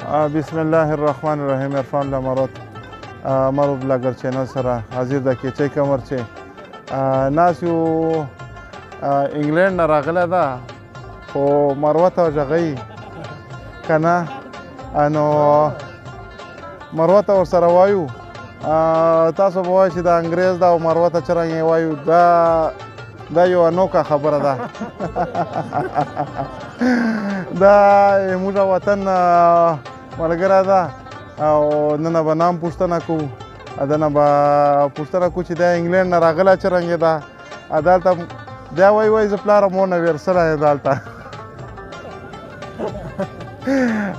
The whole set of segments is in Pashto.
بسم الله الرحمن الرحیم. عرفان لمرات مرو بلاګر چینل سره حاضر ده کې چې کمر چې ناس یو انګلند نه راغلی ده خو مروه ته غږی کنه نو مروه ته ورسره وایو تاسو به وایئ چې د انګریز ده او مروه ته څرنګه وایو دا یو انوکه خبره ده دا زموږ وطن ملګری ده او نن به نام پوښتنه کوو دنه به پوښتنه کوو چې دا انګلند نه راغلی څرنګه ده دلته دا وایي زه پلاره مور نه ویرسلی یم دلته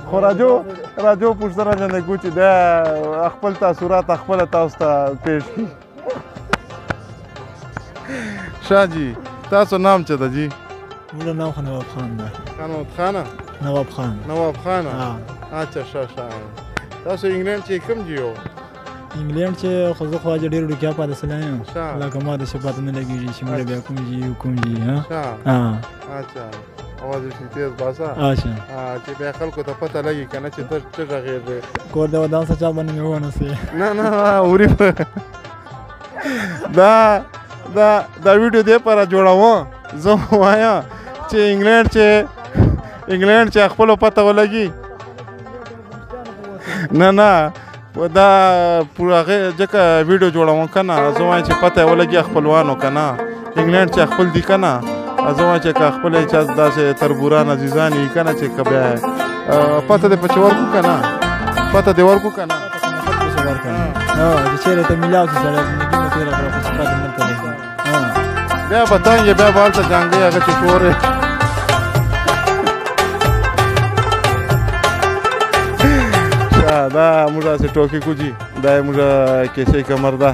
خو راجو پوښتنه ځنې کوو چې دا خپل تاثرات خپله تاسو ته پیش کړي. شاه جي تاسو نام څه ده جي؟ میرا نام نواب خان ده. خانوت خانه؟ نواب خان. نواب خانه؟ اچھا ښه. تاسو انګلند چې کوم جي یو؟ انګلند چې خو زه خو اجه ډېر ډوکیا پاتې سلی یم لکه ما د څه پته نه لګېږي چې مړه بیا کوم جي یو کوم جي اچھا اواز یې تیز باسه اچھا چې بیا خلکو ته پته لګي که نه چې ته څه غږېږې کور د ودان څه چا باندې مې ونسې نه اوري دا ویډیو دې پاره جوړوم زه وایم چې انګلند چې خپلو پته ولګي نه دا هغې ځکه ویډیو جوړوم که نه زه وایم چې پته یې ولګي خپلوانو که نه انګلند چې خپل دي که نه زه وایم چې که خپل چا داسې تربوران عزیزان وي که نه چې که بیا پته دې پکې ورکړو که نه پته دې ورکړو که نه چې چېرې ته میلاو شي سړی زندګي مو تېره کړه خو چې پته نه ورته لګي بیا به تنګ یې بیا به هلته جانګۍ هغه چې شور یې دا موږ هسې ټوکې کو جي دا یې موږ کیسې کمر ده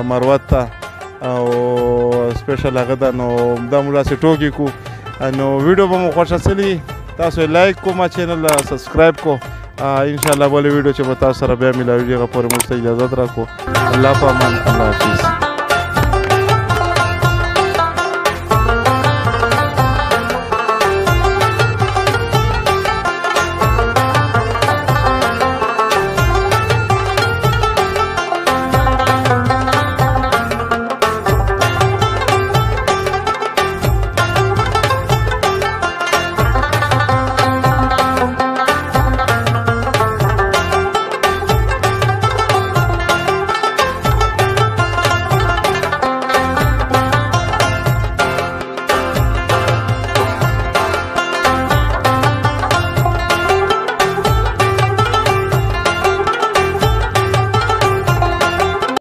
مروت ته او سپیشل هغه ده نو دا موږ هسې ټوکې کو نو ویډیو به مو خوښه سلي تاسو یې لایک کو ما چینل سبسکرایب کو انشاءالله بلې ویډیو چې به تاسو سره بیا میلاویږي هغه پورې موږ ته اجازت راکړو الله په امان الله حافظ.